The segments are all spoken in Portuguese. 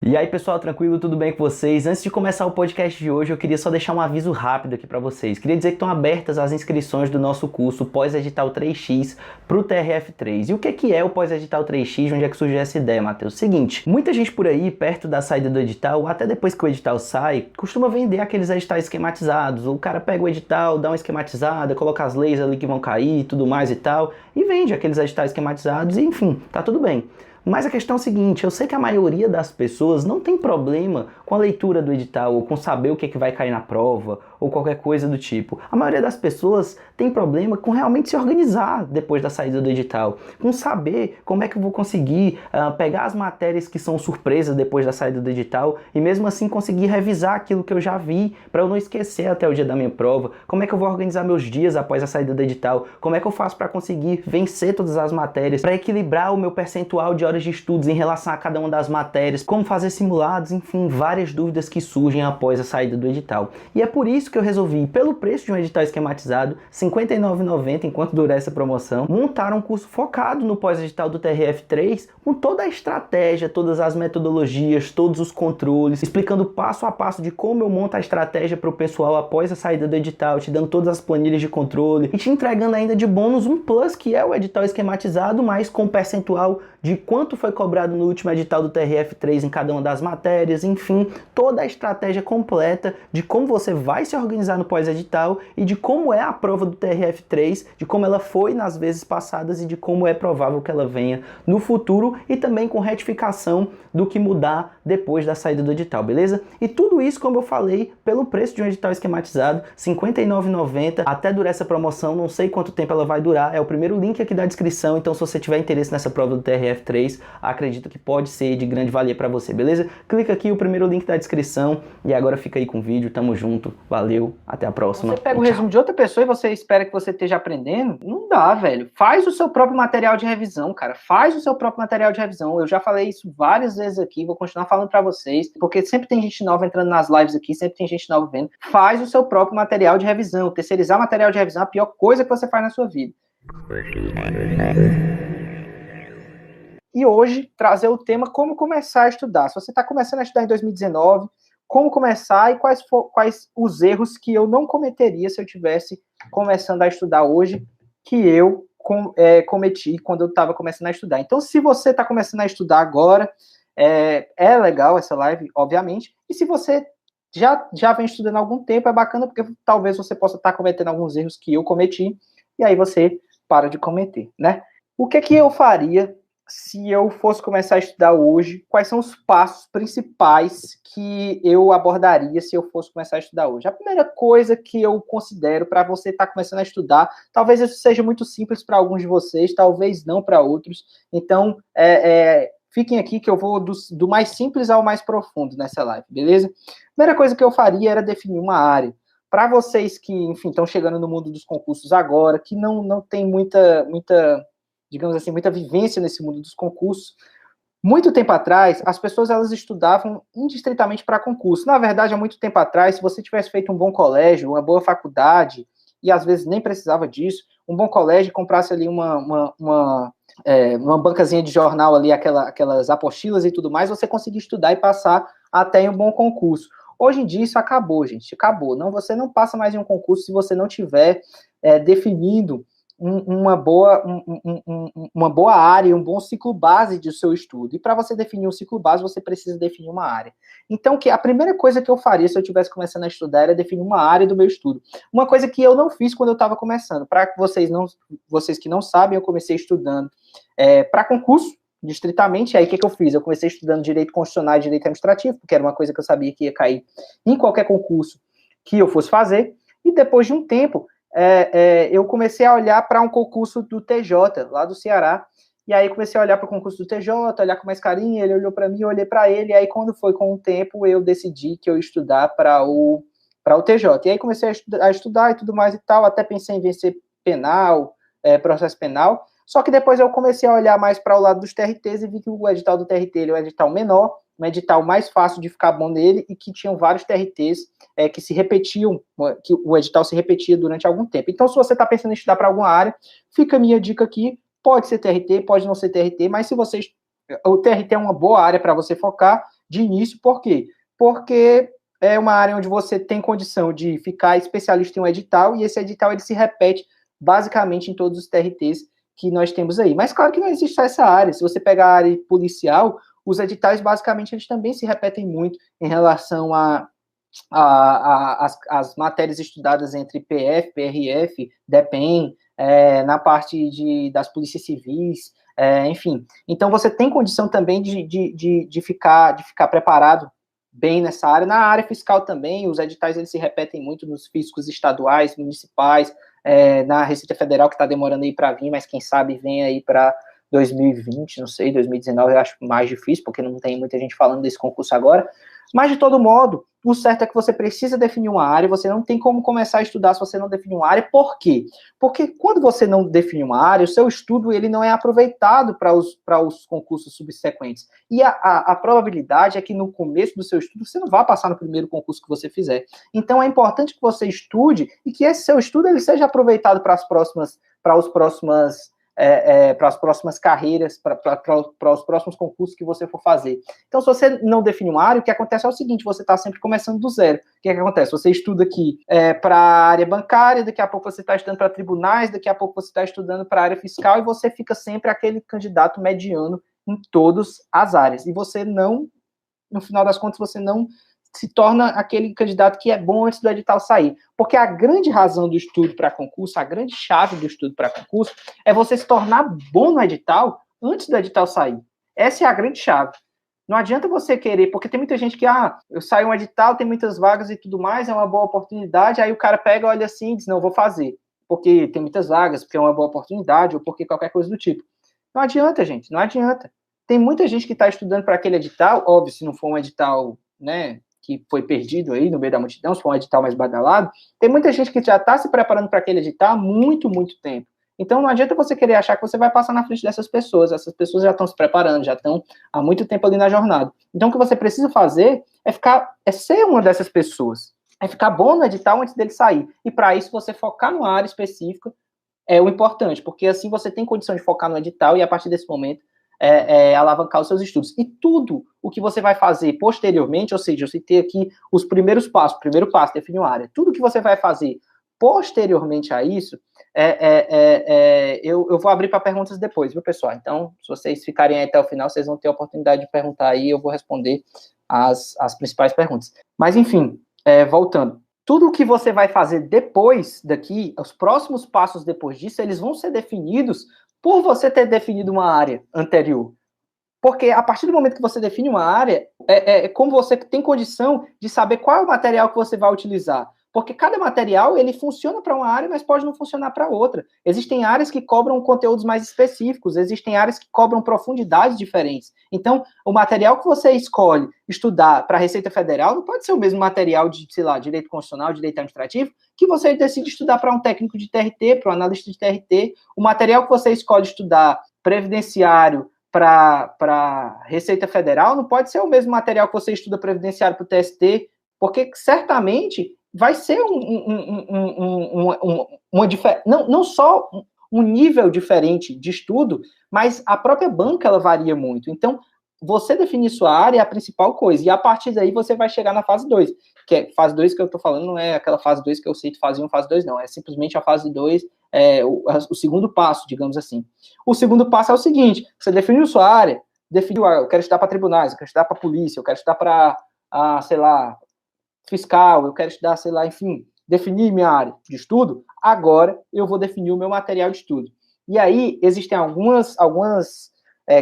E aí, pessoal, tranquilo? Tudo bem com vocês? Antes de começar o podcast de hoje, eu queria só deixar um aviso rápido aqui para vocês. Queria dizer que estão abertas as inscrições do nosso curso Pós-Edital 3x para o TRF3. E o que é o Pós-Edital 3x? Onde é que surgiu essa ideia, Matheus? Seguinte, muita gente por aí, perto da saída do edital, até depois que o edital sai, costuma vender aqueles editais esquematizados. O cara pega o edital, dá uma esquematizada, coloca as leis ali que vão cair, tudo mais e tal, e vende aqueles editais esquematizados e, enfim, tá tudo bem. Mas a questão é a seguinte, eu sei que a maioria das pessoas não tem problema com a leitura do edital, ou com saber o que vai cair na prova, ou qualquer coisa do tipo. A maioria das pessoas tem problema com realmente se organizar depois da saída do edital, com saber como é que eu vou conseguir pegar as matérias que são surpresas depois da saída do edital, e mesmo assim conseguir revisar aquilo que eu já vi, para eu não esquecer até o dia da minha prova, como é que eu vou organizar meus dias após a saída do edital, como é que eu faço para conseguir vencer todas as matérias, para equilibrar o meu percentual de horas de estudos em relação a cada uma das matérias, como fazer simulados, enfim, várias dúvidas que surgem após a saída do edital. E é por isso que eu resolvi, pelo preço de um edital esquematizado, R$ 59,90 enquanto durar essa promoção, montar um curso focado no pós-edital do TRF3, com toda a estratégia, todas as metodologias, todos os controles, explicando passo a passo de como eu monto a estratégia para o pessoal após a saída do edital, te dando todas as planilhas de controle e te entregando ainda de bônus um plus, que é o edital esquematizado, mas com percentual de quanto foi cobrado no último edital do TRF3 em cada uma das matérias, enfim, toda a estratégia completa de como você vai se organizar no pós-edital e de como é a prova do TRF3, de como ela foi nas vezes passadas e de como é provável que ela venha no futuro e também com retificação do que mudar depois da saída do edital, beleza? E tudo isso, como eu falei, pelo preço de um edital esquematizado, R$ 59,90, até durar essa promoção, não sei quanto tempo ela vai durar, é o primeiro link aqui da descrição, então se você tiver interesse nessa prova do TRF3, acredito que pode ser de grande valia para você, beleza? Clica aqui, o primeiro link da descrição, e agora fica aí com o vídeo, tamo junto, valeu, até a próxima. Você pega o resumo de outra pessoa e você espera que você esteja aprendendo? Não dá, velho. Faz o seu próprio material de revisão, cara. Faz o seu próprio material de revisão. Eu já falei isso várias vezes aqui, vou continuar falando para vocês, porque sempre tem gente nova entrando nas lives aqui, sempre tem gente nova vendo. Faz o seu próprio material de revisão. Terceirizar material de revisão é a pior coisa que você faz na sua vida. E hoje, trazer o tema como começar a estudar. Se você está começando a estudar em 2019, como começar e quais os erros que eu não cometeria se eu tivesse começando a estudar hoje, que eu cometi quando eu estava começando a estudar. Então, se você está começando a estudar agora, é legal essa live, obviamente. E se você já vem estudando há algum tempo, é bacana, porque talvez você possa estar cometendo alguns erros que eu cometi, e aí você para de cometer, né? O que eu faria se eu fosse começar a estudar hoje? Quais são os passos principais que eu abordaria se eu fosse começar a estudar hoje? A primeira coisa que eu considero para você estar começando a estudar, talvez isso seja muito simples para alguns de vocês, talvez não para outros, então fiquem aqui que eu vou do mais simples ao mais profundo nessa live, beleza? A primeira coisa que eu faria era definir uma área. Para vocês que, enfim, estão chegando no mundo dos concursos agora, que não tem muita, digamos assim, muita vivência nesse mundo dos concursos, muito tempo atrás, as pessoas elas estudavam indistintamente para concurso. Na verdade, há muito tempo atrás, se você tivesse feito um bom colégio, uma boa faculdade, e às vezes nem precisava disso, um bom colégio, comprasse ali uma bancazinha de jornal ali, aquelas apostilas e tudo mais, você conseguia estudar e passar até em um bom concurso. Hoje em dia isso acabou, gente, acabou. Você não passa mais em um concurso se você não tiver definido uma boa área, um bom ciclo base do seu estudo. E para você definir um ciclo base, você precisa definir uma área. Então, a primeira coisa que eu faria se eu estivesse começando a estudar era definir uma área do meu estudo. Uma coisa que eu não fiz quando eu estava começando. Para vocês que não sabem, eu comecei estudando para concurso, distritamente. Aí o que eu fiz? Eu comecei estudando direito constitucional e direito administrativo, porque era uma coisa que eu sabia que ia cair em qualquer concurso que eu fosse fazer. E depois de um tempo, eu comecei a olhar para um concurso do TJ, lá do Ceará, e aí comecei a olhar para o concurso do TJ, olhar com mais carinho, ele olhou para mim, eu olhei para ele, e aí quando foi com o tempo, eu decidi que eu ia estudar para o TJ. E aí comecei a estudar e tudo mais e tal, até pensei em vencer penal, processo penal, só que depois eu comecei a olhar mais para o lado dos TRTs e vi que o edital do TRT ele é um edital menor, um edital mais fácil de ficar bom nele e que tinham vários TRTs que se repetiam, que o edital se repetia durante algum tempo. Então, se você está pensando em estudar para alguma área, fica a minha dica aqui, pode ser TRT, pode não ser TRT, mas se vocês... O TRT é uma boa área para você focar, de início. Por quê? Porque é uma área onde você tem condição de ficar especialista em um edital, e esse edital ele se repete basicamente em todos os TRTs que nós temos aí. Mas claro que não existe só essa área. Se você pegar a área policial, os editais basicamente eles também se repetem muito em relação as matérias estudadas entre PF, PRF, DEPEN, na parte das polícias civis, enfim. Então, você tem condição também de ficar preparado bem nessa área. Na área fiscal também, os editais eles se repetem muito nos fiscos estaduais, municipais, na Receita Federal, que está demorando aí para vir, mas quem sabe vem aí para 2020, não sei, 2019 eu acho mais difícil, porque não tem muita gente falando desse concurso agora. Mas, de todo modo, o certo é que você precisa definir uma área, você não tem como começar a estudar se você não definir uma área. Por quê? Porque quando você não define uma área, o seu estudo ele não é aproveitado para os concursos subsequentes. E a probabilidade é que no começo do seu estudo você não vai passar no primeiro concurso que você fizer. Então, é importante que você estude e que esse seu estudo ele seja aproveitado para as próximas carreiras, para os próximos concursos que você for fazer. Então, se você não define uma área, o que acontece é o seguinte, você está sempre começando do zero. O que acontece? Você estuda aqui para a área bancária, daqui a pouco você está estudando para tribunais, daqui a pouco você está estudando para a área fiscal, e você fica sempre aquele candidato mediano em todas as áreas. E você não, no final das contas, você não se torna aquele candidato que é bom antes do edital sair. Porque a grande razão do estudo para concurso, a grande chave do estudo para concurso, é você se tornar bom no edital antes do edital sair. Essa é a grande chave. Não adianta você querer, porque tem muita gente que, eu saio um edital, tem muitas vagas e tudo mais, é uma boa oportunidade, aí o cara pega, olha assim e diz, não, vou fazer, porque tem muitas vagas, porque é uma boa oportunidade, ou porque qualquer coisa do tipo. Não adianta, gente, não adianta. Tem muita gente que está estudando para aquele edital, óbvio, se não for um edital, né, que foi perdido aí no meio da multidão, se for um edital mais badalado, tem muita gente que já está se preparando para aquele edital há muito, muito tempo. Então, não adianta você querer achar que você vai passar na frente dessas pessoas. Essas pessoas já estão se preparando, já estão há muito tempo ali na jornada. Então, o que você precisa fazer é ser uma dessas pessoas. É ficar bom no edital antes dele sair. E, para isso, você focar numa área específica é o importante, porque assim você tem condição de focar no edital e, a partir desse momento, alavancar os seus estudos. E tudo o que você vai fazer posteriormente, ou seja, eu citei aqui os primeiros passos, o primeiro passo, definir uma área. Tudo que você vai fazer posteriormente a isso, eu vou abrir para perguntas depois, viu, pessoal? Então, se vocês ficarem aí até o final, vocês vão ter a oportunidade de perguntar aí, eu vou responder as principais perguntas. Mas, enfim, voltando. Tudo o que você vai fazer depois daqui, os próximos passos depois disso, eles vão ser definidos por você ter definido uma área anterior. Porque a partir do momento que você define uma área, como você tem condição de saber qual é o material que você vai utilizar. Porque cada material, ele funciona para uma área, mas pode não funcionar para outra. Existem áreas que cobram conteúdos mais específicos, existem áreas que cobram profundidades diferentes. Então, o material que você escolhe estudar para a Receita Federal não pode ser o mesmo material de, sei lá, direito constitucional, direito administrativo, que você decide estudar para um técnico de TRT, para um analista de TRT. O material que você escolhe estudar previdenciário para Receita Federal não pode ser o mesmo material que você estuda previdenciário para o TST, porque certamente vai ser não só um nível diferente de estudo, mas a própria banca ela varia muito. Então, você definir sua área é a principal coisa, e a partir daí você vai chegar na fase 2, que é fase 2 que eu estou falando, não é aquela fase 2 que eu cito fase 1, fase 2, não, é simplesmente a fase 2, o segundo passo, digamos assim. O segundo passo é o seguinte, você definiu sua área, definiu, eu quero estudar para tribunais, eu quero estudar para polícia, eu quero estudar para, sei lá, fiscal, eu quero estudar, sei lá, enfim, definir minha área de estudo, agora eu vou definir o meu material de estudo. E aí, existem algumas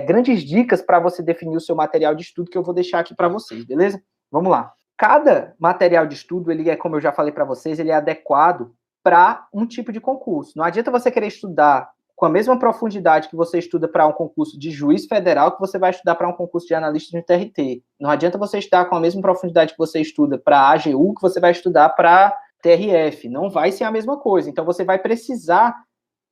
grandes dicas para você definir o seu material de estudo que eu vou deixar aqui para vocês, beleza? Vamos lá. Cada material de estudo, ele é, como eu já falei para vocês, ele é adequado para um tipo de concurso. Não adianta você querer estudar com a mesma profundidade que você estuda para um concurso de juiz federal, que você vai estudar para um concurso de analista de TRT. Não adianta você estudar com a mesma profundidade que você estuda para a AGU, que você vai estudar para TRF. Não vai ser a mesma coisa. Então, você vai precisar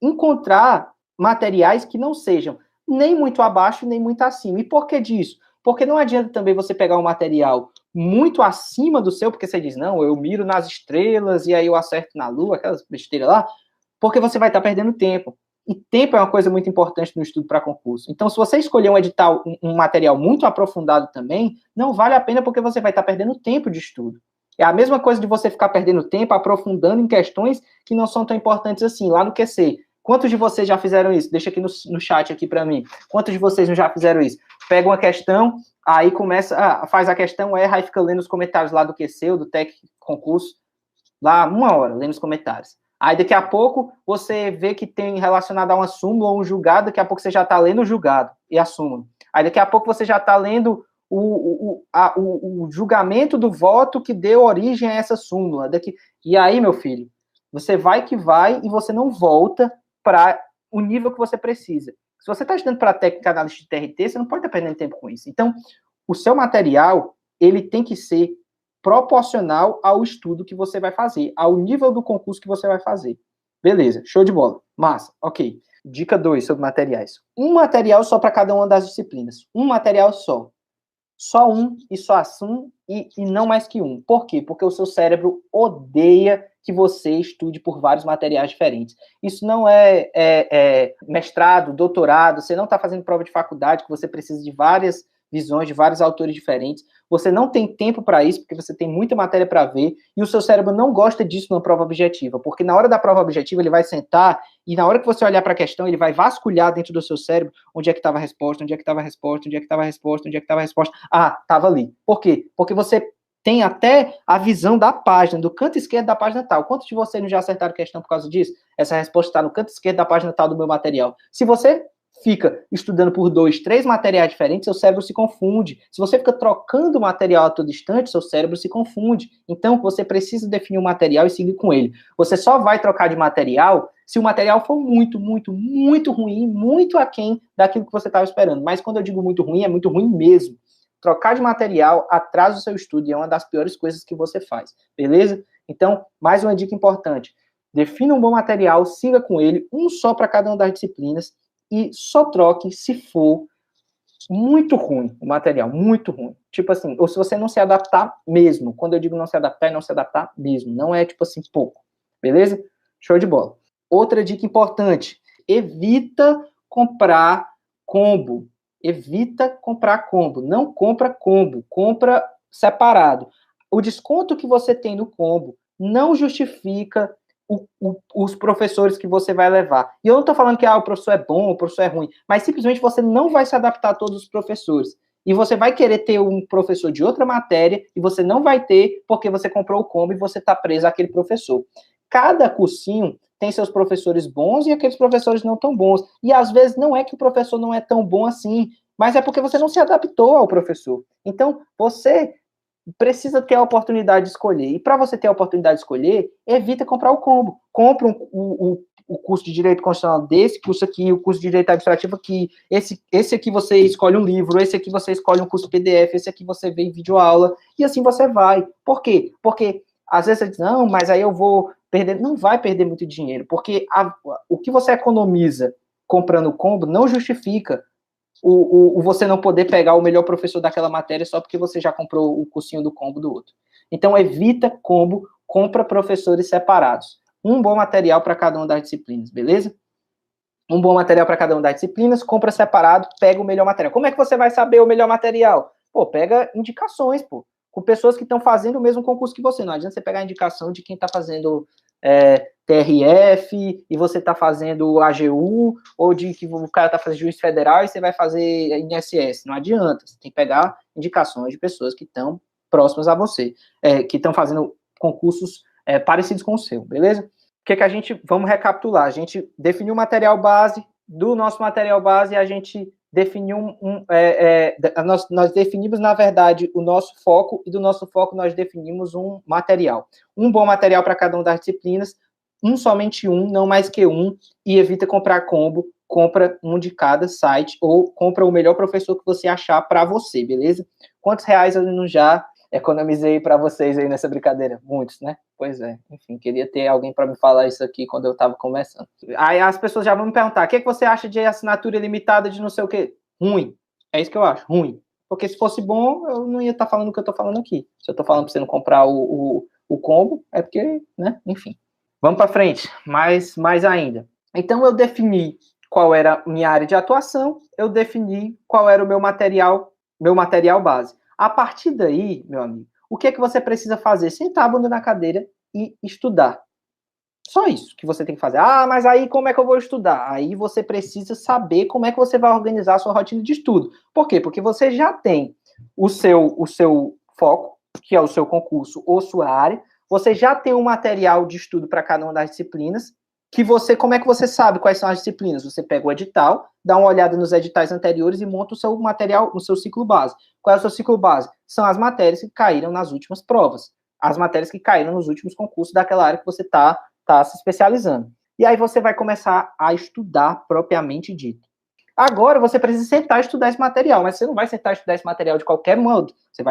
encontrar materiais que não sejam nem muito abaixo, nem muito acima. E por que disso? Porque não adianta também você pegar um material muito acima do seu, porque você diz, não, eu miro nas estrelas e aí eu acerto na lua, aquelas besteiras lá, porque você vai estar perdendo tempo. E tempo é uma coisa muito importante no estudo para concurso. Então, se você escolher um edital, um material muito aprofundado também, não vale a pena porque você vai estar perdendo tempo de estudo. É a mesma coisa de você ficar perdendo tempo aprofundando em questões que não são tão importantes assim, lá no QC. Quantos de vocês já fizeram isso? Deixa aqui no chat aqui para mim. Quantos de vocês não já fizeram isso? Pega uma questão, aí começa, faz a questão, erra, aí fica lendo os comentários lá do QC ou do TEC Concurso, lá 1 hora, lendo os comentários. Aí daqui a pouco você vê que tem relacionado a uma súmula ou um julgado, daqui a pouco você já está lendo o julgado e a súmula. Aí daqui a pouco você já está lendo o julgamento do voto que deu origem a essa súmula. E aí, meu filho, você vai que vai e você não volta para o nível que você precisa. Se você está estudando para técnica analista de TRT, você não pode estar perdendo tempo com isso. Então, o seu material, ele tem que ser proporcional ao estudo que você vai fazer, ao nível do concurso que você vai fazer. Beleza, show de bola. Massa, ok. Dica 2 sobre materiais. Um material só para cada uma das disciplinas. Um material só. Só um e só assim e não mais que um. Por quê? Porque o seu cérebro odeia que você estude por vários materiais diferentes. Isso não é mestrado, doutorado, você não está fazendo prova de faculdade, que você precisa de várias visões, de vários autores diferentes. Você não tem tempo para isso, porque você tem muita matéria para ver, e o seu cérebro não gosta disso numa prova objetiva, porque na hora da prova objetiva ele vai sentar, e na hora que você olhar para a questão, ele vai vasculhar dentro do seu cérebro onde é que estava a resposta, onde é que estava a resposta, onde é que estava a resposta, onde é que estava a resposta. Ah, estava ali. Por quê? Porque você tem até a visão da página, do canto esquerdo da página tal. Quantos de vocês não já acertaram questão por causa disso? Essa resposta está no canto esquerdo da página tal do meu material. Se você fica estudando por 2, 3 materiais diferentes, seu cérebro se confunde. Se você fica trocando material a todo instante, seu cérebro se confunde. Então, você precisa definir um material e seguir com ele. Você só vai trocar de material se o material for muito, muito, muito ruim, muito aquém daquilo que você estava esperando. Mas quando eu digo muito ruim, é muito ruim mesmo. Trocar de material atrasa o seu estudo e é uma das piores coisas que você faz. Beleza? Então, mais uma dica importante. Defina um bom material, siga com ele, um só para cada uma das disciplinas, e só troque se for muito ruim o material, muito ruim. Tipo assim, ou se você não se adaptar mesmo. Quando eu digo não se adaptar, é não se adaptar mesmo. Não é tipo assim, pouco. Beleza? Show de bola. Outra dica importante. Evita comprar combo. Evita comprar combo. Não compra combo. Compra separado. O desconto que você tem no combo não justifica os professores que você vai levar. E eu não estou falando que o professor é bom, o professor é ruim, mas simplesmente você não vai se adaptar a todos os professores. E você vai querer ter um professor de outra matéria e você não vai ter porque você comprou o combo e você está preso àquele professor. Cada cursinho tem seus professores bons e aqueles professores não tão bons. E às vezes não é que o professor não é tão bom assim, mas é porque você não se adaptou ao professor. Então, você precisa ter a oportunidade de escolher. E para você ter a oportunidade de escolher, evita comprar o combo. Compre o curso de Direito Constitucional desse, curso aqui, o curso de Direito Administrativo aqui, esse aqui você escolhe um livro, esse aqui você escolhe um curso PDF, esse aqui você vê em videoaula, e assim você vai. Por quê? Porque às vezes você diz, não, mas aí eu vou perder. Não vai perder muito dinheiro, porque o que você economiza comprando o combo não justifica você não poder pegar o melhor professor daquela matéria só porque você já comprou o cursinho do combo do outro. Então, evita combo, compra professores separados. Um bom material para cada uma das disciplinas, beleza? Um bom material para cada uma das disciplinas, compra separado, pega o melhor material. Como é que você vai saber o melhor material? Pô, pega indicações, pô, com pessoas que estão fazendo o mesmo concurso que você. Não adianta você pegar a indicação de quem está fazendo TRF, e você está fazendo AGU, ou de que o cara está fazendo juiz federal e você vai fazer INSS. Não adianta, você tem que pegar indicações de pessoas que estão próximas a você, que estão fazendo concursos parecidos com o seu, beleza? O que a gente, vamos recapitular, a gente definiu o material base, do nosso material base a gente definiu nós definimos, na verdade, o nosso foco, e do nosso foco nós definimos um material. Um bom material para cada uma das disciplinas, somente um, não mais que um, e evita comprar combo, compra um de cada site, ou compra o melhor professor que você achar para você, beleza? Quantos reais eu não já economizei para vocês aí nessa brincadeira? Muitos, né? Pois é, enfim, queria ter alguém para me falar isso aqui quando eu estava começando. Aí as pessoas já vão me perguntar, o que você acha de assinatura ilimitada de não sei o quê? Ruim. É isso que eu acho, ruim. Porque se fosse bom, eu não ia estar falando o que eu estou falando aqui. Se eu estou falando para você não comprar o combo, é porque, né, enfim. Vamos para frente, mais ainda. Então, eu defini qual era a minha área de atuação, eu defini qual era o meu material base. A partir daí, meu amigo, o que é que você precisa fazer? Sentar a bunda na cadeira e estudar. Só isso que você tem que fazer. Ah, mas aí como é que eu vou estudar? Aí você precisa saber como é que você vai organizar a sua rotina de estudo. Por quê? Porque você já tem o seu foco, que é o seu concurso ou sua área, você já tem um material de estudo para cada uma das disciplinas, que você, como é que você sabe quais são as disciplinas? Você pega o edital, dá uma olhada nos editais anteriores e monta o seu material, o seu ciclo base. Qual é o seu ciclo base? São as matérias que caíram nas últimas provas, as matérias que caíram nos últimos concursos daquela área que você está se especializando. E aí você vai começar a estudar propriamente dito. Agora você precisa sentar e estudar esse material, mas você não vai sentar e estudar esse material de qualquer modo. Você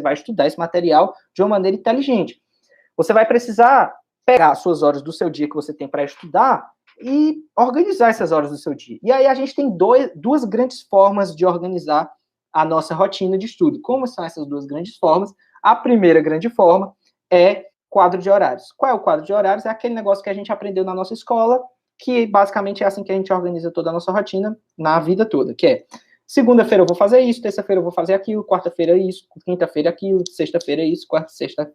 vai estudar esse material de uma maneira inteligente. Você vai precisar pegar as suas horas do seu dia que você tem para estudar e organizar essas horas do seu dia. E aí a gente tem duas grandes formas de organizar a nossa rotina de estudo. Como são essas duas grandes formas? A primeira grande forma é quadro de horários. Qual é o quadro de horários? É aquele negócio que a gente aprendeu na nossa escola, que basicamente é assim que a gente organiza toda a nossa rotina na vida toda, que é segunda-feira eu vou fazer isso, terça-feira eu vou fazer aquilo, quarta-feira isso, quinta-feira aquilo, sexta-feira isso, quarta, sexta,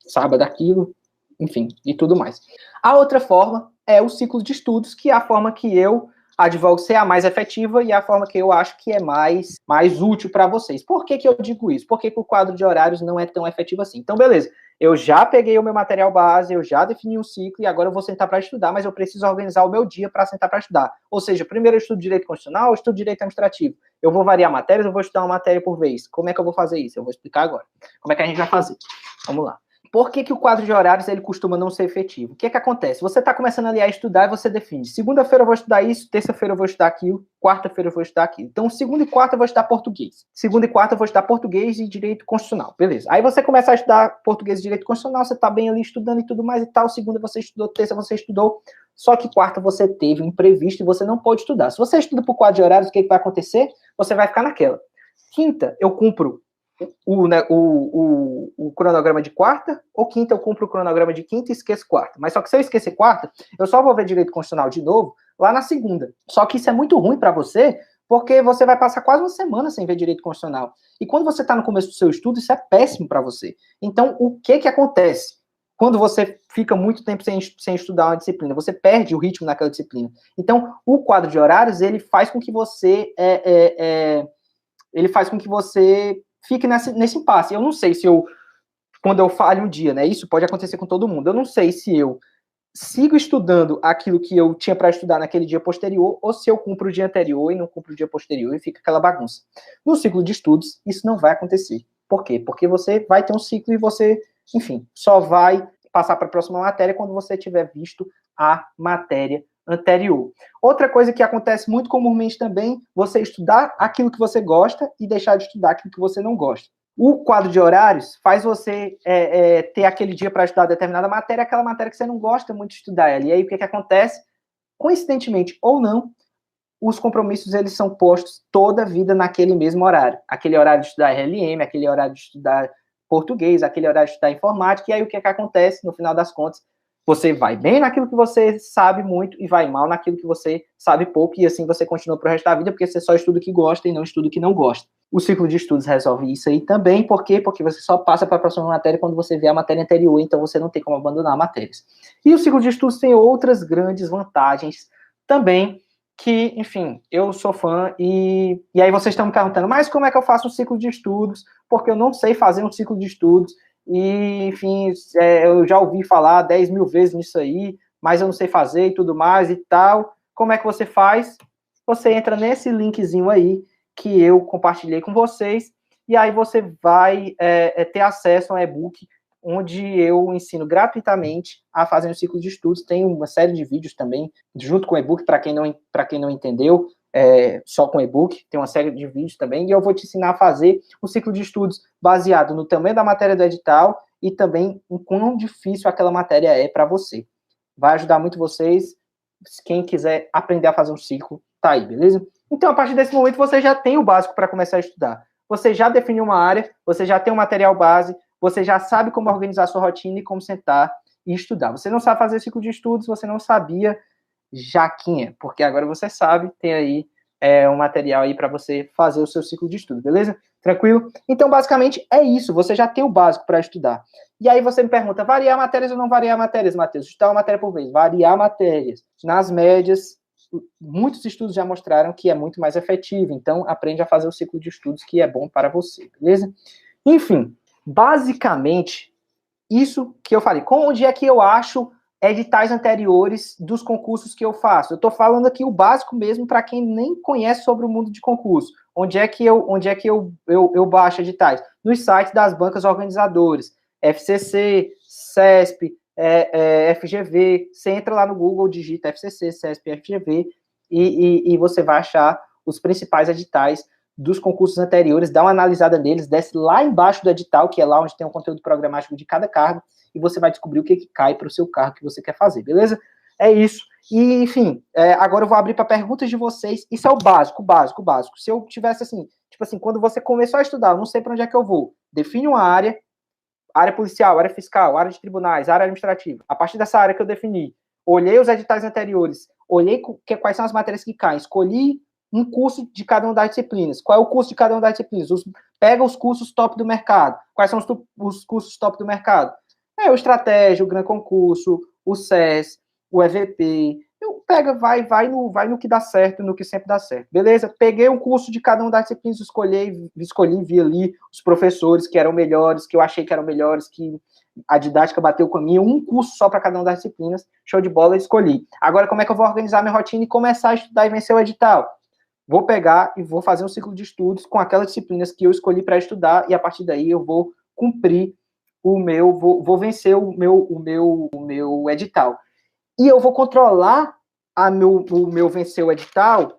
sábado aquilo, enfim, e tudo mais. A outra forma é o ciclo de estudos, que é a forma que eu advogo ser a mais efetiva e a forma que eu acho que é mais útil para vocês. Por que eu digo isso? Porque o quadro de horários não é tão efetivo assim. Então, beleza, eu já peguei o meu material base, eu já defini um ciclo e agora eu vou sentar para estudar, mas eu preciso organizar o meu dia para sentar para estudar. Ou seja, primeiro eu estudo direito constitucional, eu estudo direito administrativo. Eu vou variar matérias, eu vou estudar uma matéria por vez. Como é que eu vou fazer isso? Eu vou explicar agora. Como é que a gente vai fazer? Vamos lá. Por que o quadro de horários ele costuma não ser efetivo? O que acontece? Você está começando ali a estudar e você define. Segunda-feira eu vou estudar isso, terça-feira eu vou estudar aquilo, quarta-feira eu vou estudar aquilo. Então, segunda e quarta eu vou estudar português. Segunda e quarta eu vou estudar português e direito constitucional. Beleza. Aí você começa a estudar português e direito constitucional, você está bem ali estudando e tudo mais e tal. Segunda você estudou, terça você estudou. Só que quarta você teve um imprevisto e você não pode estudar. Se você estuda por quadro de horários, o que vai acontecer? Você vai ficar naquela. Quinta, eu cumpro o cronograma de quarta, ou quinta eu cumpro o cronograma de quinta e esqueço quarta. Mas só que se eu esquecer quarta, eu só vou ver direito constitucional de novo lá na segunda. Só que isso é muito ruim para você, porque você vai passar quase uma semana sem ver direito constitucional. E quando você está no começo do seu estudo, isso é péssimo para você. Então, o que acontece? Quando você fica muito tempo sem estudar uma disciplina, você perde o ritmo naquela disciplina. Então, o quadro de horários, ele faz com que você fique nesse impasse. Eu não sei se quando eu falho um dia, né? Isso pode acontecer com todo mundo. Eu não sei se eu sigo estudando aquilo que eu tinha para estudar naquele dia posterior, ou se eu cumpro o dia anterior e não cumpro o dia posterior e fica aquela bagunça. No ciclo de estudos, isso não vai acontecer. Por quê? Porque você vai ter um ciclo e você, enfim, só vai passar para a próxima matéria quando você tiver visto a matéria anterior. Outra coisa que acontece muito comumente também, você estudar aquilo que você gosta e deixar de estudar aquilo que você não gosta. O quadro de horários faz você ter aquele dia para estudar determinada matéria, aquela matéria que você não gosta muito de estudar ela. E aí o que acontece? Coincidentemente ou não, os compromissos eles são postos toda a vida naquele mesmo horário. Aquele horário de estudar RLM, aquele horário de estudar português, aquele horário de estudar informática, e aí o que acontece no final das contas? Você vai bem naquilo que você sabe muito e vai mal naquilo que você sabe pouco, e assim você continua pro resto da vida, porque você só estuda o que gosta e não estuda o que não gosta. O ciclo de estudos resolve isso aí também, por quê? Porque você só passa para a próxima matéria quando você vê a matéria anterior, então você não tem como abandonar matérias. E o ciclo de estudos tem outras grandes vantagens também, que, enfim, eu sou fã, e aí vocês estão me perguntando, mas como é que eu faço um ciclo de estudos? Porque eu não sei fazer um ciclo de estudos, e, enfim, eu já ouvi falar 10 mil vezes nisso aí, mas eu não sei fazer e tudo mais e tal. Como é que você faz? Você entra nesse linkzinho aí que eu compartilhei com vocês, e aí você vai ter acesso a um e-book onde eu ensino gratuitamente a fazer um ciclo de estudos. Tem uma série de vídeos também, junto com o e-book, para quem não entendeu, só com e-book, tem uma série de vídeos também, e eu vou te ensinar a fazer um ciclo de estudos baseado no tamanho da matéria do edital e também em quão difícil aquela matéria é para você. Vai ajudar muito vocês. Quem quiser aprender a fazer um ciclo, tá aí, beleza? Então, a partir desse momento, você já tem o básico para começar a estudar. Você já definiu uma área, você já tem um material base, você já sabe como organizar a sua rotina e como sentar e estudar. Você não sabe fazer ciclo de estudos, você não sabia Jaquinha, porque agora você sabe, tem aí um material aí para você fazer o seu ciclo de estudo, beleza? Tranquilo? Então, basicamente, é isso. Você já tem o básico para estudar. E aí você me pergunta, variar matérias ou não variar matérias, Matheus? Estudar uma matéria por vez. Variar matérias. Nas médias, muitos estudos já mostraram que é muito mais efetivo. Então, aprende a fazer o ciclo de estudos que é bom para você, beleza? Enfim, basicamente, isso que eu falei. Onde é que eu acho editais anteriores dos concursos que eu faço? Eu estou falando aqui o básico mesmo para quem nem conhece sobre o mundo de concurso. Onde é que eu baixo editais? Nos sites das bancas organizadoras, FCC, CESP, FGV. Você entra lá no Google, digita FCC, CESP, FGV e você vai achar os principais editais dos concursos anteriores, dá uma analisada neles, desce lá embaixo do edital, que é lá onde tem o conteúdo programático de cada cargo, e você vai descobrir o que cai para o seu cargo que você quer fazer, beleza? É isso. E, enfim, agora eu vou abrir para perguntas de vocês. Isso é o básico, básico, básico. Se eu tivesse assim, tipo assim, quando você começou a estudar, eu não sei para onde é que eu vou. Define uma área policial, área fiscal, área de tribunais, área administrativa. A partir dessa área que eu defini, olhei os editais anteriores, olhei quais são as matérias que caem, escolhi um curso de cada uma das disciplinas. Qual é o curso de cada uma das disciplinas? Pega os cursos top do mercado. Quais são os cursos top do mercado? O Estratégia, o Gran Concurso, o SES, o EVP. Vai no que dá certo, no que sempre dá certo. Beleza? Peguei um curso de cada uma das disciplinas, escolhi, vi ali os professores que eram melhores, que eu achei que eram melhores, que a didática bateu comigo, um curso só para cada uma das disciplinas, show de bola, escolhi. Agora, como é que eu vou organizar minha rotina e começar a estudar e vencer o edital? Vou pegar e vou fazer um ciclo de estudos com aquelas disciplinas que eu escolhi para estudar e a partir daí eu vou cumprir vou vencer o meu edital. E eu vou controlar o meu vencer o edital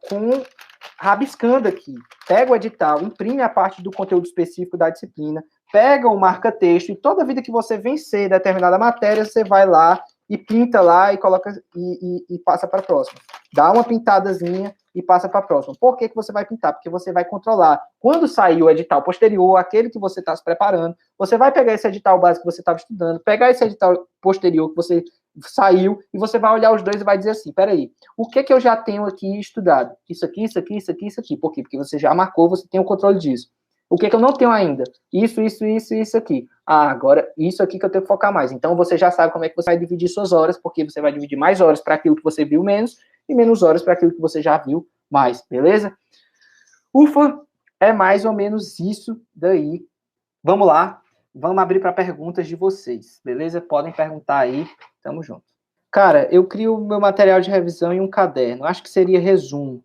rabiscando aqui. Pega o edital, imprime a parte do conteúdo específico da disciplina, pega o marca-texto e toda vida que você vencer determinada matéria, você vai lá e pinta lá e coloca e passa para a próxima. Dá uma pintadazinha e passa para a próxima. Por que você vai pintar? Porque você vai controlar. Quando sair o edital posterior, aquele que você está se preparando, você vai pegar esse edital básico que você estava estudando, pegar esse edital posterior que você saiu, e você vai olhar os dois e vai dizer assim, peraí, o que eu já tenho aqui estudado? Isso aqui, isso aqui, isso aqui, isso aqui. Por quê? Porque você já marcou, você tem o controle disso. O que eu não tenho ainda? Isso aqui. Agora, isso aqui que eu tenho que focar mais. Então, você já sabe como é que você vai dividir suas horas, porque você vai dividir mais horas para aquilo que você viu menos e menos horas para aquilo que você já viu mais, beleza? Ufa, é mais ou menos isso daí. Vamos lá, vamos abrir para perguntas de vocês, beleza? Podem perguntar aí, tamo junto. Cara, eu crio o meu material de revisão em um caderno, acho que seria resumo,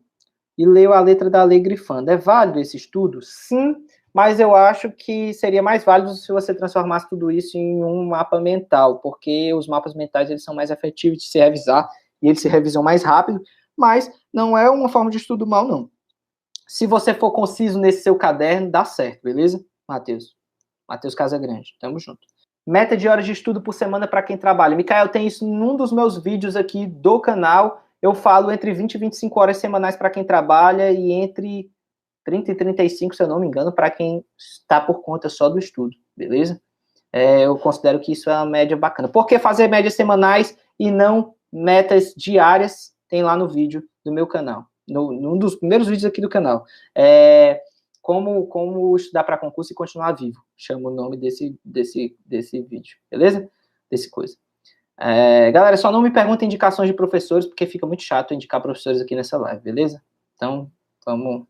e leio a letra da lei grifando. É válido esse estudo? Sim, mas eu acho que seria mais válido se você transformasse tudo isso em um mapa mental, porque os mapas mentais eles são mais efetivos de se revisar e eles se revisam mais rápido, mas não é uma forma de estudo mal, não. Se você for conciso nesse seu caderno, dá certo, beleza, Matheus? Matheus Casagrande, tamo junto. Meta de horas de estudo por semana para quem trabalha. Micael, tem isso num dos meus vídeos aqui do canal. Eu falo entre 20 e 25 horas semanais para quem trabalha e entre 30 e 35, se eu não me engano, para quem está por conta só do estudo, beleza? Eu considero que isso é uma média bacana. Por que fazer médias semanais e não metas diárias? Tem lá no vídeo do meu canal, num dos primeiros vídeos aqui do canal. Como estudar para concurso e continuar vivo. Chama o nome desse vídeo, beleza? Desse coisa. Galera, só não me perguntem indicações de professores, porque fica muito chato indicar professores aqui nessa live, beleza? Então, vamos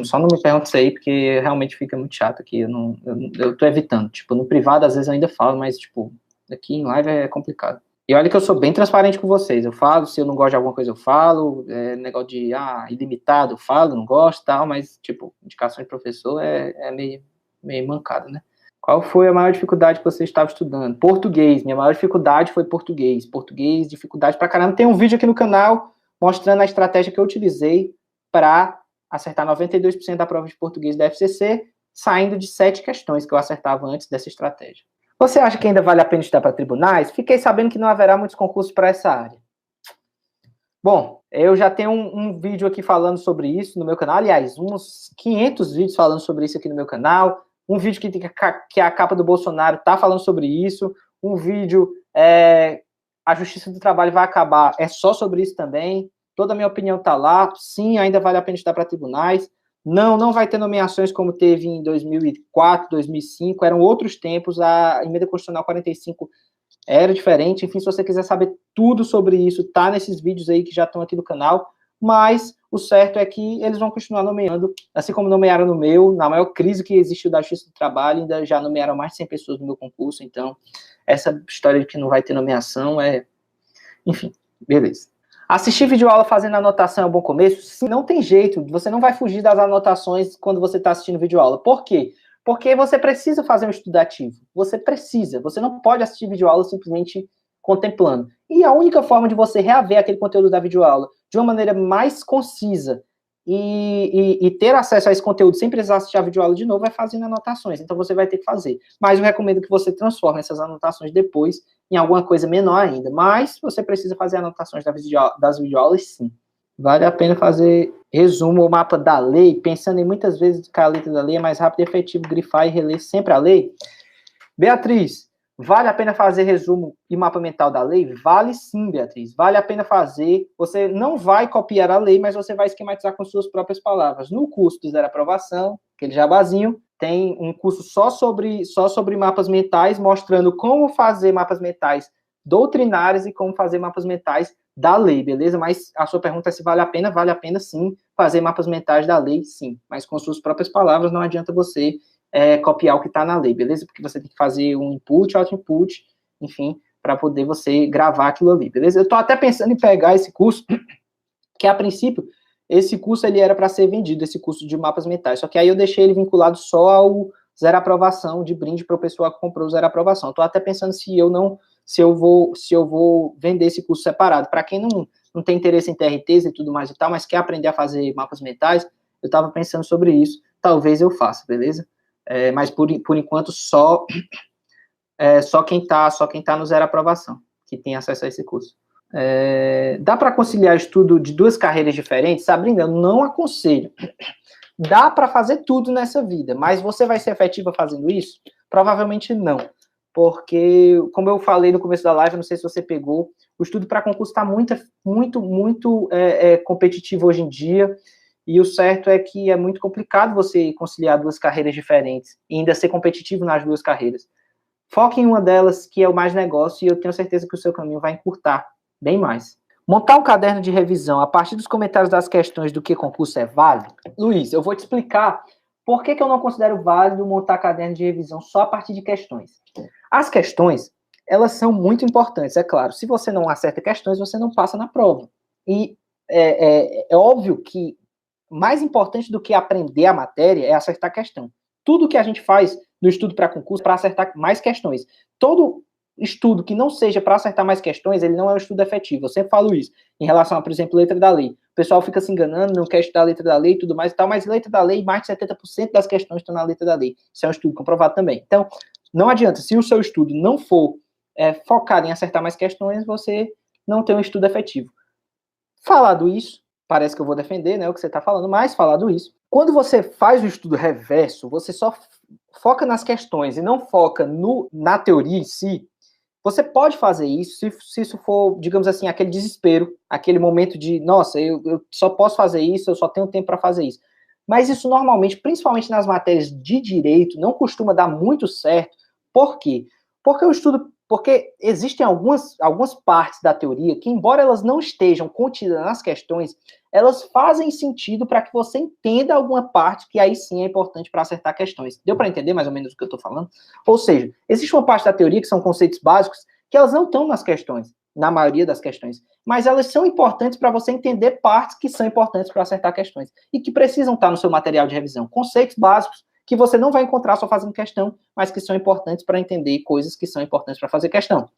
só não me pergunte isso aí, porque realmente fica muito chato aqui, eu tô evitando. Tipo, no privado, às vezes eu ainda falo, mas, tipo, aqui em live é complicado. E olha que eu sou bem transparente com vocês. Eu falo, se eu não gosto de alguma coisa, eu falo. Negócio de, ilimitado, eu falo, não gosto e tal, mas, tipo, indicação de professor é meio mancado, né? Qual foi a maior dificuldade que você estava estudando? Português. Minha maior dificuldade foi português. Português, dificuldade pra caramba. Tem um vídeo aqui no canal mostrando a estratégia que eu utilizei para acertar 92% da prova de português da FCC, saindo de 7 questões que eu acertava antes dessa estratégia. Você acha que ainda vale a pena estudar para tribunais? Fiquei sabendo que não haverá muitos concursos para essa área. Bom, eu já tenho um vídeo aqui falando sobre isso no meu canal. Aliás, uns 500 vídeos falando sobre isso aqui no meu canal. Um vídeo que a capa do Bolsonaro está falando sobre isso. Um vídeo a Justiça do Trabalho vai acabar, é só sobre isso também. Toda a minha opinião está lá. Sim, ainda vale a pena estudar para tribunais. Não vai ter nomeações como teve em 2004, 2005. Eram outros tempos. A emenda constitucional 45 era diferente. Enfim, se você quiser saber tudo sobre isso, tá nesses vídeos aí que já estão aqui no canal. Mas o certo é que eles vão continuar nomeando, assim como nomearam no meu, na maior crise que existiu da Justiça do Trabalho, ainda já nomearam mais de 100 pessoas no meu concurso. Então, essa história de que não vai ter nomeação é... Enfim, beleza. Assistir videoaula fazendo anotação é um bom começo? Sim, não tem jeito. Você não vai fugir das anotações quando você está assistindo videoaula. Por quê? Porque você precisa fazer um estudo ativo. Você precisa. Você não pode assistir videoaula simplesmente contemplando. E a única forma de você reaver aquele conteúdo da videoaula de uma maneira mais concisa e ter acesso a esse conteúdo sem precisar assistir a videoaula de novo é fazendo anotações. Então você vai ter que fazer. Mas eu recomendo que você transforme essas anotações depois em alguma coisa menor ainda. Mas você precisa fazer anotações das videoaulas, sim. Vale a pena fazer resumo ou mapa da lei, pensando em muitas vezes que a letra da lei é mais rápido e efetivo grifar e reler sempre a lei. Beatriz, vale a pena fazer resumo e mapa mental da lei? Vale sim, Beatriz. Vale a pena fazer. Você não vai copiar a lei, mas você vai esquematizar com suas próprias palavras. No curso do Zero Aprovação, aquele jabazinho, tem um curso só sobre mapas mentais, mostrando como fazer mapas mentais doutrinários e como fazer mapas mentais da lei, beleza? Mas a sua pergunta é se vale a pena sim fazer mapas mentais da lei, sim. Mas com suas próprias palavras, não adianta você copiar o que está na lei, beleza? Porque você tem que fazer um input, output, enfim, para poder você gravar aquilo ali, beleza? Eu estou até pensando em pegar esse curso, que a princípio, esse curso ele era para ser vendido, esse curso de mapas mentais, só que aí eu deixei ele vinculado só ao Zero Aprovação, de brinde para o pessoal que comprou o Zero Aprovação. Estou até pensando se eu vou vender esse curso separado. Para quem não tem interesse em TRTs e tudo mais e tal, mas quer aprender a fazer mapas mentais, eu estava pensando sobre isso, talvez eu faça, beleza? Mas por enquanto só quem tá no Zero Aprovação que tem acesso a esse curso. Dá para conciliar estudo de duas carreiras diferentes? Sabrina, eu não aconselho. Dá para fazer tudo nessa vida, mas você vai ser efetiva fazendo isso? Provavelmente não, porque, como eu falei no começo da live, não sei se você pegou, o estudo para concurso está muito competitivo hoje em dia, e o certo é que é muito complicado você conciliar duas carreiras diferentes e ainda ser competitivo nas duas carreiras. Foque em uma delas, que é o mais negócio, e eu tenho certeza que o seu caminho vai encurtar bem mais. Montar um caderno de revisão a partir dos comentários das questões do que concurso é válido? Luiz, eu vou te explicar por que eu não considero válido montar caderno de revisão só a partir de questões. As questões, elas são muito importantes, é claro. Se você não acerta questões, você não passa na prova. E é óbvio que mais importante do que aprender a matéria é acertar a questão. Tudo que a gente faz no estudo para concurso é para acertar mais questões. Todo estudo que não seja para acertar mais questões, ele não é um estudo efetivo. Eu sempre falo isso em relação a, por exemplo, letra da lei. O pessoal fica se enganando, não quer estudar a letra da lei e tudo mais e tal, mas letra da lei, mais de 70% das questões estão na letra da lei. Isso é um estudo comprovado também. Então, não adianta, se o seu estudo não for focado em acertar mais questões, você não tem um estudo efetivo. Falado isso, parece que eu vou defender, né, o que você está falando, mas falado isso, quando você faz o estudo reverso, você só foca nas questões e não foca na teoria em si, você pode fazer isso se isso for, digamos assim, aquele desespero, aquele momento de, nossa, eu só posso fazer isso, eu só tenho tempo para fazer isso. Mas isso normalmente, principalmente nas matérias de direito, não costuma dar muito certo. Por quê? Porque existem algumas partes da teoria que, embora elas não estejam contidas nas questões, elas fazem sentido para que você entenda alguma parte que aí sim é importante para acertar questões. Deu para entender mais ou menos o que eu estou falando? Ou seja, existe uma parte da teoria que são conceitos básicos que elas não estão nas questões, na maioria das questões, mas elas são importantes para você entender partes que são importantes para acertar questões e que precisam estar no seu material de revisão. Conceitos básicos que você não vai encontrar só fazendo questão, mas que são importantes para entender coisas que são importantes para fazer questão.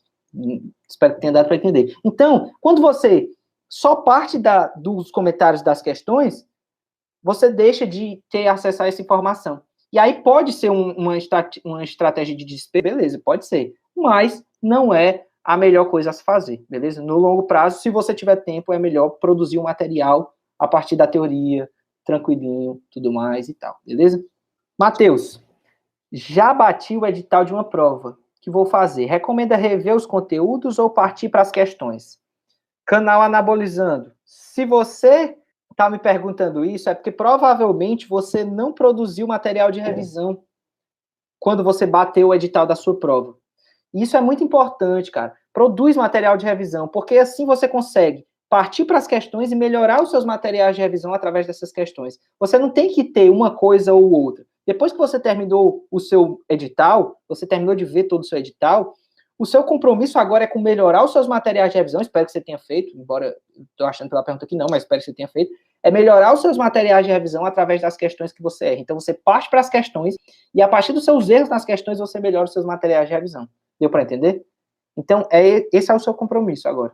Espero que tenha dado para entender. Então, quando você só parte dos comentários das questões, você deixa de ter acesso a essa informação. E aí pode ser uma estratégia de desespero, beleza, pode ser, mas não é a melhor coisa a se fazer, beleza? No longo prazo, se você tiver tempo, é melhor produzir um material a partir da teoria, tranquilinho, tudo mais e tal, beleza? Matheus, já bati o edital de uma prova. que vou fazer? Recomenda rever os conteúdos ou partir para as questões? Canal Anabolizando. Se você está me perguntando isso, é porque provavelmente você não produziu material de revisão quando você bateu o edital da sua prova. Isso é muito importante, cara. Produz material de revisão, porque assim você consegue partir para as questões e melhorar os seus materiais de revisão através dessas questões. Você não tem que ter uma coisa ou outra. Depois que você terminou o seu edital, você terminou de ver todo o seu edital, o seu compromisso agora é com melhorar os seus materiais de revisão, espero que você tenha feito, embora eu estou achando pela pergunta que não, mas espero que você tenha feito, é melhorar os seus materiais de revisão através das questões que você erra. Então você parte para as questões e a partir dos seus erros nas questões você melhora os seus materiais de revisão. Deu para entender? Então, esse é o seu compromisso agora,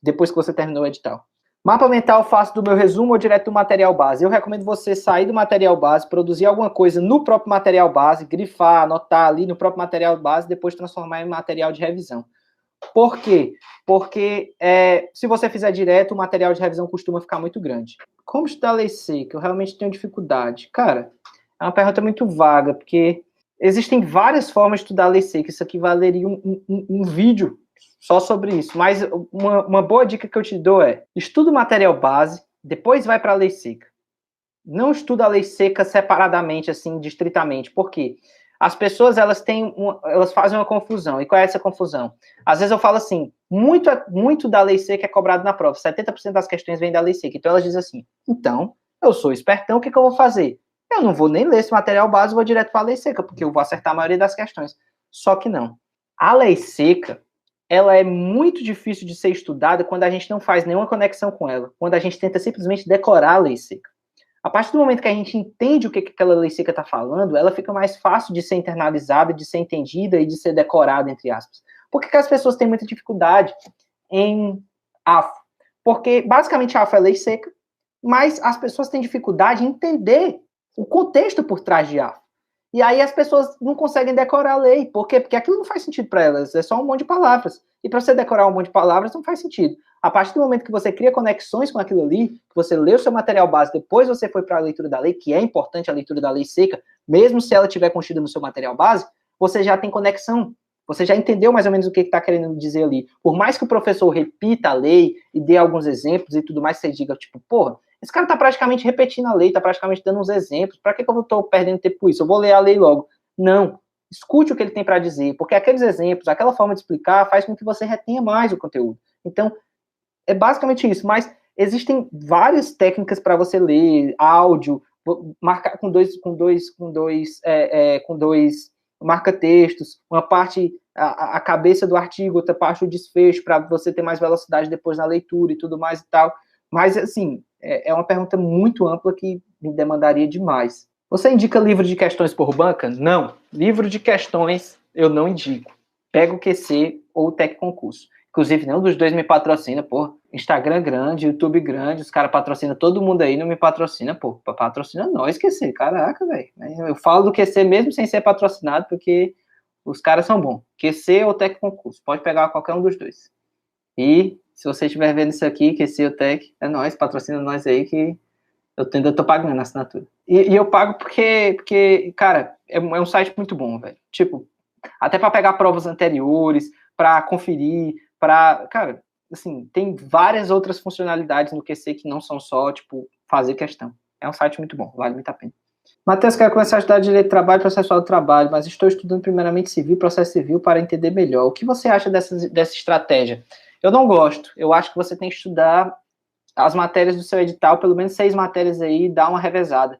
depois que você terminou o edital. Mapa mental, faço do meu resumo ou direto do material base? Eu recomendo você sair do material base, produzir alguma coisa no próprio material base, grifar, anotar ali no próprio material base, depois transformar em material de revisão. Por quê? Porque se você fizer direto, o material de revisão costuma ficar muito grande. Como estudar a lei seca? Eu realmente tenho dificuldade. Cara, é uma pergunta muito vaga, porque existem várias formas de estudar a lei seca. Isso aqui valeria um vídeo só sobre isso. Mas uma boa dica que eu te dou é: estuda o material base, depois vai para a lei seca. Não estuda a lei seca separadamente, assim, distritamente. Por quê? As pessoas, elas fazem uma confusão. E qual é essa confusão? Às vezes eu falo assim, muito da lei seca é cobrado na prova. 70% das questões vêm da lei seca. Então elas dizem assim, então, eu sou espertão, o que eu vou fazer? Eu não vou nem ler esse material base, vou direto para a lei seca, porque eu vou acertar a maioria das questões. Só que não. A lei seca, ela é muito difícil de ser estudada quando a gente não faz nenhuma conexão com ela. Quando a gente tenta simplesmente decorar a lei seca. A partir do momento que a gente entende o que aquela lei seca está falando, ela fica mais fácil de ser internalizada, de ser entendida e de ser decorada, entre aspas. Por que as pessoas têm muita dificuldade em AFO? Porque, basicamente, AFO é lei seca, mas as pessoas têm dificuldade em entender o contexto por trás de AFO. E aí as pessoas não conseguem decorar a lei. Por quê? Porque aquilo não faz sentido para elas, é só um monte de palavras. E para você decorar um monte de palavras não faz sentido. A partir do momento que você cria conexões com aquilo ali, que você lê o seu material básico, depois você foi para a leitura da lei, que é importante a leitura da lei seca, mesmo se ela estiver contida no seu material base, você já tem conexão. Você já entendeu mais ou menos o que está querendo dizer ali. Por mais que o professor repita a lei e dê alguns exemplos e tudo mais, você diga, tipo, porra, esse cara está praticamente repetindo a lei, está praticamente dando uns exemplos, para que eu estou perdendo tempo com isso? Eu vou ler a lei logo. Não. Escute o que ele tem para dizer, porque aqueles exemplos, aquela forma de explicar, faz com que você retenha mais o conteúdo. Então, é basicamente isso, mas existem várias técnicas para você ler, áudio, marcar com dois marca-textos, uma parte, a cabeça do artigo, outra parte o desfecho, para você ter mais velocidade depois na leitura e tudo mais e tal. Mas, assim, é uma pergunta muito ampla que me demandaria demais. Você indica livro de questões por banca? Não. Livro de questões eu não indico. Pega o QC ou o Tec Concurso. Inclusive, nenhum dos dois me patrocina, pô. Instagram grande, YouTube grande, os caras patrocinam todo mundo aí, não me patrocina, pô. Patrocina nós, QC. Caraca, velho. Eu falo do QC mesmo sem ser patrocinado, porque os caras são bons. QC ou Tec Concurso. Pode pegar qualquer um dos dois. E se você estiver vendo isso aqui, QC ou Tec, é nós, patrocina nós aí que eu ainda tô pagando a assinatura. E eu pago porque cara, é um site muito bom, velho. Tipo, até para pegar provas anteriores, para conferir, cara, assim, tem várias outras funcionalidades no QC que não são só, tipo, fazer questão. É um site muito bom, vale muito a pena. Matheus, quero começar a estudar Direito do Trabalho e Processual do Trabalho, mas estou estudando primeiramente Civil e Processo Civil para entender melhor. O que você acha dessa estratégia? Eu não gosto. Eu acho que você tem que estudar as matérias do seu edital, pelo menos 6 matérias aí, dá uma revezada.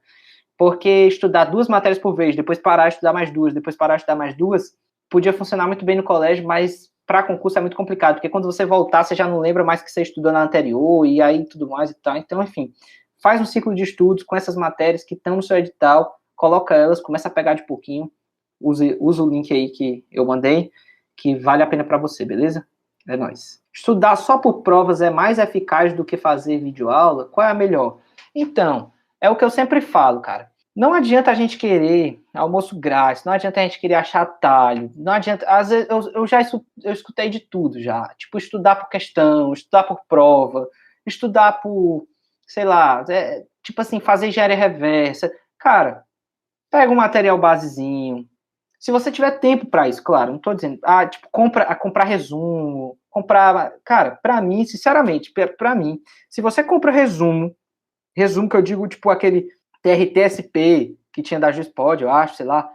Porque estudar 2 matérias por vez, depois parar de estudar mais 2, depois parar de estudar mais 2, podia funcionar muito bem no colégio, mas para concurso é muito complicado, porque quando você voltar, você já não lembra mais que você estudou na anterior, e aí tudo mais e tal. Então, enfim, faz um ciclo de estudos com essas matérias que estão no seu edital, coloca elas, começa a pegar de pouquinho, usa o link aí que eu mandei, que vale a pena para você, beleza? É nóis. Estudar só por provas é mais eficaz do que fazer videoaula? Qual é a melhor? Então, é o que eu sempre falo, cara. Não adianta a gente querer almoço grátis, não adianta a gente querer achar atalho, não adianta... Às vezes, eu escutei de tudo já. Tipo, estudar por questão, estudar por prova, estudar por, sei lá, tipo assim, fazer engenharia reversa. Cara, pega um material basezinho, Se você tiver tempo para isso, claro, não tô dizendo, tipo, comprar resumo, cara, para mim, sinceramente, para mim, se você compra resumo que eu digo, tipo, aquele TRT-SP que tinha da Juspod, eu acho, sei lá,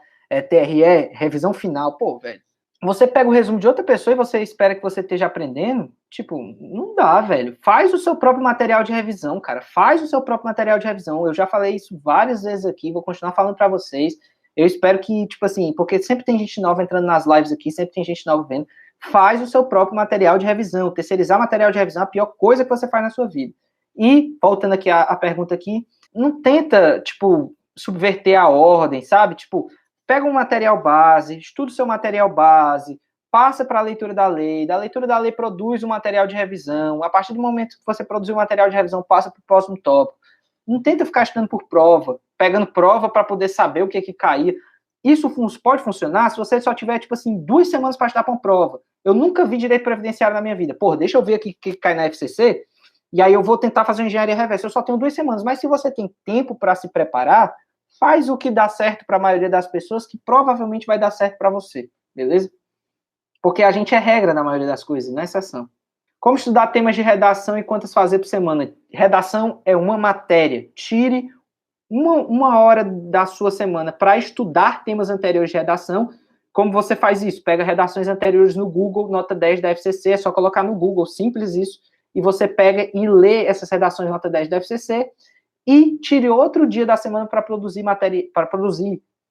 TRE, revisão final, pô, velho, você pega o resumo de outra pessoa e você espera que você esteja aprendendo, tipo, não dá, velho. Faz o seu próprio material de revisão, cara. Faz o seu próprio material de revisão. Eu já falei isso várias vezes aqui, vou continuar falando para vocês. Eu espero que, tipo assim, porque sempre tem gente nova entrando nas lives aqui, sempre tem gente nova vendo. Faz o seu próprio material de revisão. Terceirizar material de revisão é a pior coisa que você faz na sua vida. E, voltando aqui à pergunta aqui, não tenta, tipo, subverter a ordem, sabe? Tipo, pega um material base, estuda o seu material base, passa para a leitura da lei, da leitura da lei produz um material de revisão, a partir do momento que você produzir um material de revisão, passa para o próximo tópico. Não tenta ficar estudando por prova, pegando prova para poder saber o que cair. Isso pode funcionar se você só tiver, tipo assim, 2 semanas para estudar para uma prova. Eu nunca vi direito previdenciário na minha vida. Pô, deixa eu ver aqui o que cai na FCC, e aí eu vou tentar fazer uma engenharia reversa. Eu só tenho 2 semanas, mas se você tem tempo para se preparar, faz o que dá certo para a maioria das pessoas, que provavelmente vai dar certo para você, beleza? Porque a gente é regra na maioria das coisas, não é exceção. Como estudar temas de redação e quantas fazer por semana? Redação é uma matéria. Tire uma hora da sua semana para estudar temas anteriores de redação. Como você faz isso? Pega redações anteriores no Google, nota 10 da FCC, é só colocar no Google, simples isso, e você pega e lê essas redações nota 10 da FCC, e tire outro dia da semana para produzir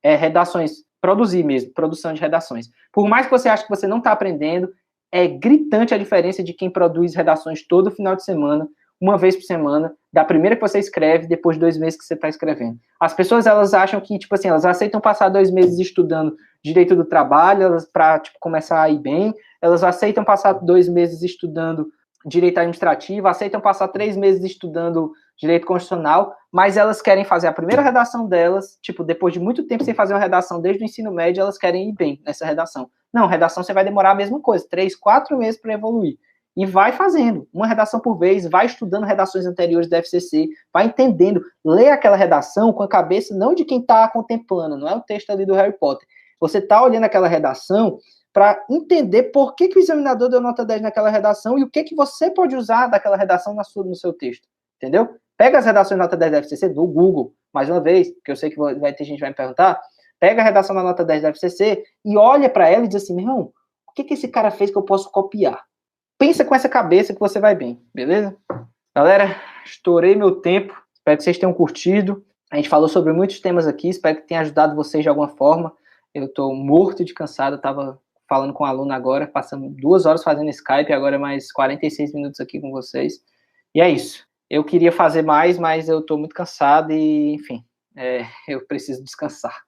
redações, produzir mesmo, produção de redações. Por mais que você ache que você não está aprendendo, é gritante a diferença de quem produz redações todo final de semana, uma vez por semana, da primeira que você escreve, depois de 2 meses que você está escrevendo. As pessoas, elas acham que, tipo assim, elas aceitam passar 2 meses estudando direito do trabalho, para, tipo, começar a ir bem, elas aceitam passar 2 meses estudando direito administrativo, aceitam passar 3 meses estudando direito constitucional, mas elas querem fazer a primeira redação delas, tipo, depois de muito tempo sem fazer uma redação desde o ensino médio, elas querem ir bem nessa redação. Não, redação você vai demorar a mesma coisa, 3, 4 meses para evoluir. E vai fazendo, uma redação por vez, vai estudando redações anteriores da FCC, vai entendendo, lê aquela redação com a cabeça não de quem está contemplando, não é o texto ali do Harry Potter. Você está olhando aquela redação para entender por que o examinador deu nota 10 naquela redação e o que você pode usar daquela redação no seu texto, entendeu? Pega as redações nota 10 da FCC do Google, mais uma vez, porque eu sei que vai ter gente que vai me perguntar, pega a redação da nota 10 da FCC e olha para ela e diz assim, meu irmão, o que esse cara fez que eu posso copiar? Pensa com essa cabeça que você vai bem, beleza? Galera, estourei meu tempo, espero que vocês tenham curtido. A gente falou sobre muitos temas aqui, espero que tenha ajudado vocês de alguma forma. Eu estou morto de cansado, estava falando com um aluno agora, passando 2 horas fazendo Skype, agora mais 46 minutos aqui com vocês. E é isso. Eu queria fazer mais, mas eu estou muito cansado e, enfim, eu preciso descansar.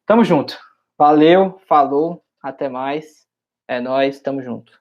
Tamo junto. Valeu, falou, até mais. É nóis, tamo junto.